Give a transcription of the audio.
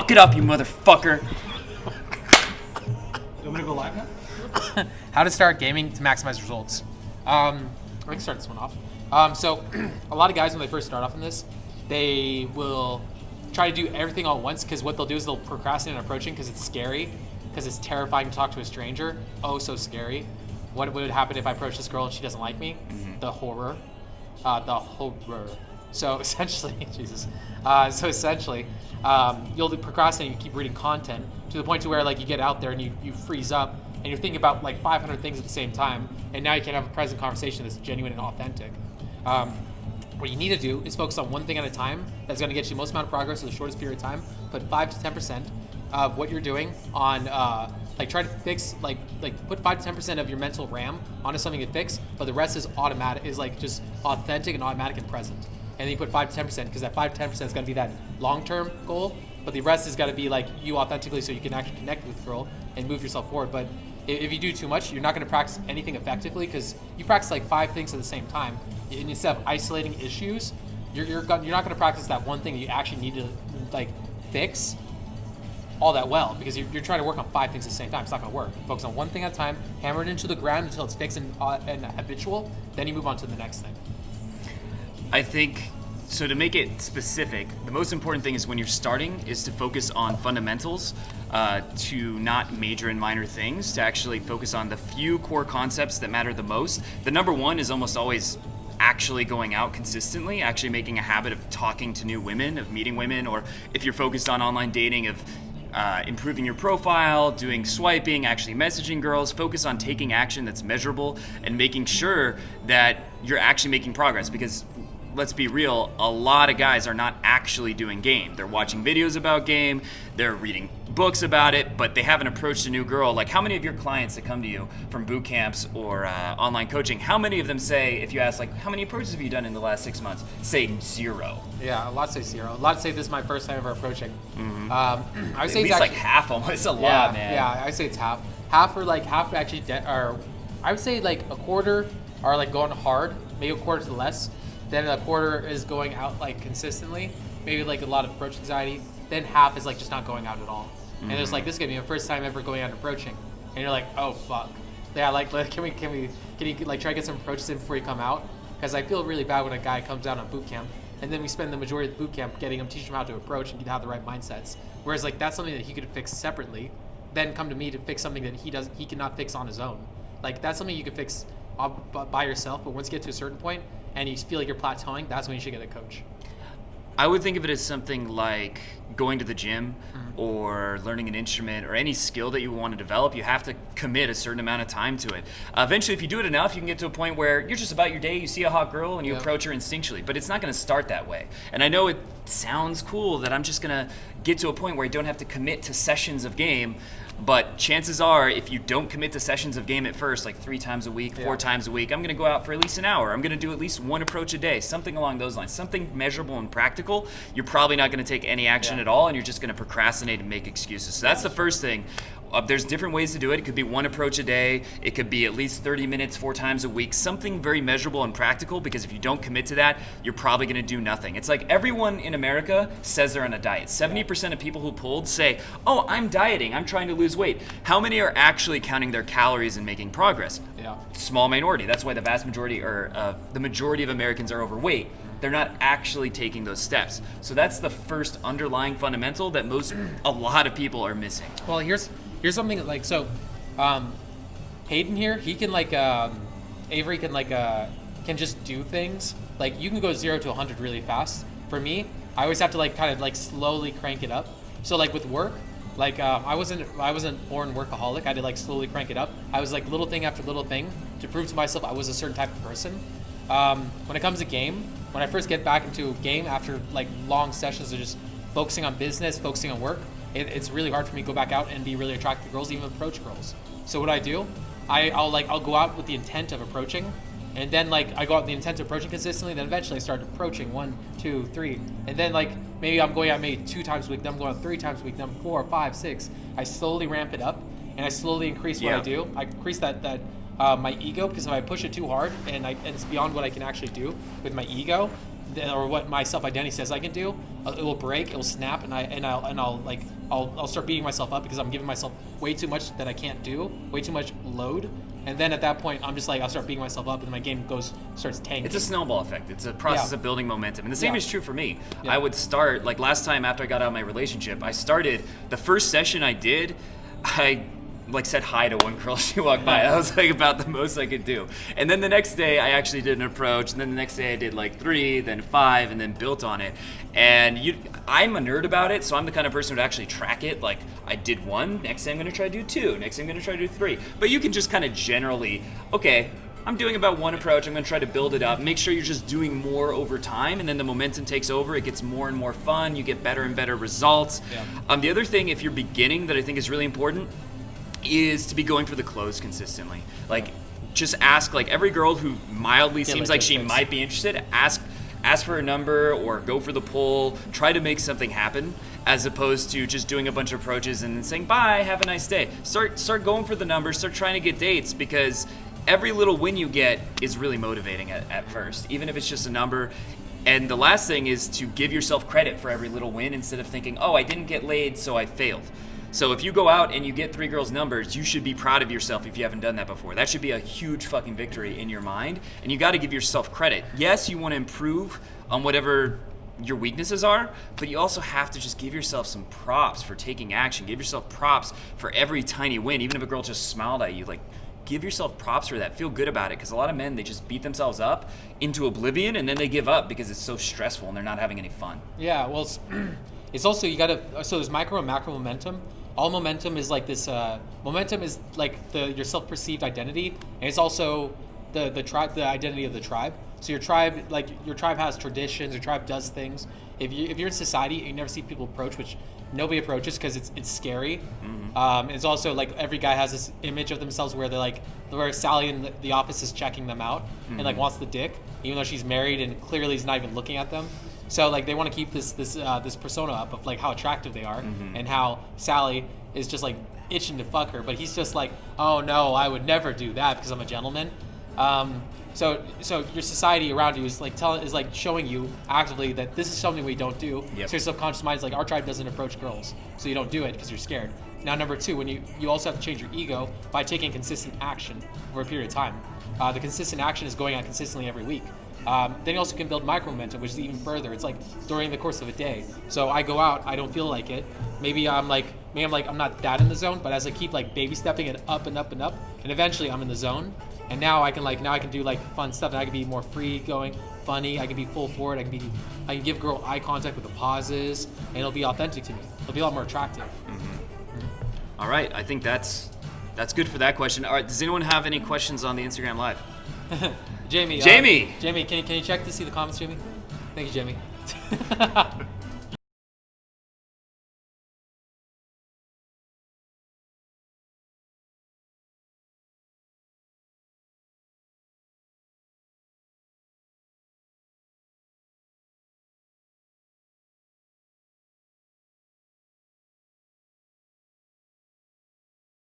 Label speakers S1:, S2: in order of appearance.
S1: Fuck it up, you motherfucker.
S2: You want me to go live now?
S3: How to start gaming to maximize results. I can start this one off. So a lot of guys, when they first start off in this, they will try to do everything all at once, because what they'll do is they'll procrastinate on approaching because it's scary, because it's terrifying to talk to a stranger. Oh, so scary. What would happen if I approach this girl and she doesn't like me? Mm-hmm. The horror. So essentially, you'll procrastinate. You keep reading content to the point to where like you get out there and you freeze up and you're thinking about like 500 things at the same time, and now you can't have a present conversation that's genuine and authentic. What you need to do is focus on one thing at a time that's going to get you the most amount of progress in the shortest period of time. Put 5 to 10% of what you're doing on, try to fix, put 5 to 10% of your mental RAM onto something to fix, but the rest is automatic, is like just authentic and automatic and present. And then you put 5 to 10%, because that 5 to 10% is going to be that long-term goal, but the rest is going to be like you authentically, so you can actually connect with the girl and move yourself forward. But if you do too much, you're not going to practice anything effectively, because you practice like 5 things at the same time. And instead of isolating issues, you're not going to practice that one thing that you actually need to like fix all that well, because you're trying to work on 5 things at the same time. It's not going to work. Focus on one thing at a time, hammer it into the ground until it's fixed and habitual. Then you move on to the next thing.
S1: I think, so to make it specific, the most important thing is when you're starting is to focus on fundamentals, to not major in minor things, to actually focus on the few core concepts that matter the most. The number one is almost always actually going out consistently, actually making a habit of talking to new women, of meeting women, or if you're focused on online dating, of improving your profile, doing swiping, actually messaging girls. Focus on taking action that's measurable and making sure that you're actually making progress, because let's be real, a lot of guys are not actually doing game. They're watching videos about game, they're reading books about it, but they haven't approached a new girl. Like, how many of your clients that come to you from boot camps or online coaching, how many of them say, if you ask, like, how many approaches have you done in the last 6 months? Say 0.
S3: Yeah, a lot say 0. A lot say this is my first time ever approaching.
S1: Mm-hmm.
S3: I would say
S1: at least like half almost. It's a lot, man.
S3: Yeah, I say it's half. Half actually, or I would say like a quarter are like going hard, maybe a quarter to less. Then a quarter is going out like consistently, maybe like a lot of approach anxiety. Then half is like just not going out at all. Mm-hmm. And it's like, this is gonna be my first time ever going out and approaching. And you're like, oh fuck. Yeah, like can you like try to get some approaches in before you come out? Because I feel really bad when a guy comes out on boot camp and then we spend the majority of the boot camp teaching him how to approach and have the right mindsets. Whereas like that's something that he could fix separately, then come to me to fix something that he cannot fix on his own. Like that's something you can fix by yourself, but once you get to a certain point and you feel like you're plateauing, that's when you should get a coach.
S1: I would think of it as something like going to the gym or learning an instrument or any skill that you want to develop. You have to commit a certain amount of time to it. Eventually, if you do it enough, you can get to a point where you're just about your day, you see a hot girl, and you approach her instinctually. But it's not going to start that way. And I know it sounds cool that I'm just going to get to a point where you don't have to commit to sessions of game. But chances are, if you don't commit to sessions of game at first, like 3 times a week, 4 times a week, I'm going to go out for at least an hour. I'm going to do at least 1 approach a day, something along those lines, something measurable and practical. You're probably not going to take any action at all, and you're just going to procrastinate and make excuses. So that's the first thing. There's different ways to do it. It could be 1 approach a day. It could be at least 30 minutes, 4 times a week, something very measurable and practical, because if you don't commit to that, you're probably going to do nothing. It's like everyone in America says they're on a diet. 70% of people who polled say, oh, I'm dieting, I'm trying to lose weight. How many are actually counting their calories and making progress?
S3: Yeah.
S1: Small minority. That's why the vast majority, or the majority of Americans are overweight. They're not actually taking those steps. So that's the first underlying fundamental that a lot of people are missing.
S3: Well, here's something like, so Hayden here, he can like Avery can just do things. Like you can go 0 to 100 really fast. For me, I always have to like kind of like slowly crank it up. So like with work, like I wasn't born workaholic. I had to like slowly crank it up. I was like little thing after little thing to prove to myself I was a certain type of person. When it comes to game, when I first get back into game after like long sessions of just focusing on business, focusing on work, it's really hard for me to go back out and be really attracted to girls, even approach girls. So what I do, I'll go out with the intent of approaching, and then like I go out with the intent of approaching consistently. Then eventually I start approaching 1, 2, 3, and then like maybe I'm going out maybe 2 times a week. Then I'm going out 3 times a week. Then 4, 5, 6. I slowly ramp it up, and I slowly increase what I do. I increase that my ego, because if I push it too hard and it's beyond what I can actually do with my ego, or what my self identity says I can do, it will break, it will snap, and I'll start beating myself up because I'm giving myself way too much that I can't do, way too much load. And then at that point, I'm just like, I'll start beating myself up, and my game starts tanking.
S1: It's a snowball effect. It's a process of building momentum. And the same is true for me.
S3: Yeah.
S1: I would start, like last time after I got out of my relationship, I started, the first session I did, I like said hi to one girl she walked by. That was like about the most I could do. And then the next day I actually did an approach, and then the next day I did like 3, then 5, and then built on it. And I'm a nerd about it, so I'm the kind of person who would actually track it. Like, I did 1, next day I'm gonna try to do 2, next day I'm gonna try to do 3. But you can just kind of generally, okay, I'm doing about 1 approach, I'm gonna try to build it up, make sure you're just doing more over time, and then the momentum takes over, it gets more and more fun, you get better and better results.
S3: Yeah.
S1: The other thing, if you're beginning, that I think is really important, is to be going for the close consistently. Like, just ask, like, every girl who mildly seems like she might be interested, ask for a number or go for the pull, try to make something happen, as opposed to just doing a bunch of approaches and then saying, bye, have a nice day. Start going for the numbers, start trying to get dates, because every little win you get is really motivating at first, even if it's just a number. And the last thing is to give yourself credit for every little win instead of thinking, oh, I didn't get laid, so I failed. So if you go out and you get 3 girls' numbers, you should be proud of yourself if you haven't done that before. That should be a huge fucking victory in your mind, and you got to give yourself credit. Yes, you want to improve on whatever your weaknesses are, but you also have to just give yourself some props for taking action. Give yourself props for every tiny win, even if a girl just smiled at you. Like, give yourself props for that. Feel good about it, because a lot of men, they just beat themselves up into oblivion, and then they give up because it's so stressful and they're not having any fun.
S3: Yeah, well, it's also, so there's micro and macro momentum. All momentum is like this. Momentum is like your self-perceived identity, and it's also the tribe, the identity of the tribe. So your tribe has traditions. Your tribe does things. If you're in society and you never see people approach, which nobody approaches because it's scary. Mm-hmm. It's also like every guy has this image of themselves where where Sally in the office is checking them out, and like wants the dick, even though she's married and clearly is not even looking at them. So like they want to keep this persona up of like how attractive they are, and how Sally is just like itching to fuck her, but he's just like, oh no, I would never do that because I'm a gentleman. So your society around you is like showing you actively that this is something we don't do.
S1: Yep.
S3: So your subconscious mind is like, our tribe doesn't approach girls, so you don't do it because you're scared. Now number 2, when you also have to change your ego by taking consistent action over a period of time. The consistent action is going out consistently every week. Then you also can build micro momentum, which is even further. It's like during the course of a day. So I go out, I don't feel like it. Maybe I'm not that in the zone, but as I keep like baby stepping it up and up and up, and eventually I'm in the zone. And now I can do like fun stuff, and I can be more free going, funny. I can be full forward. I can give girl eye contact with the pauses, and it'll be authentic to me. It'll be a lot more attractive.
S1: Mm-hmm. All right, I think that's good for that question. All right, does anyone have any questions on the Instagram Live?
S3: Jamie, can you check to see the comments, Jamie? Thank you, Jamie.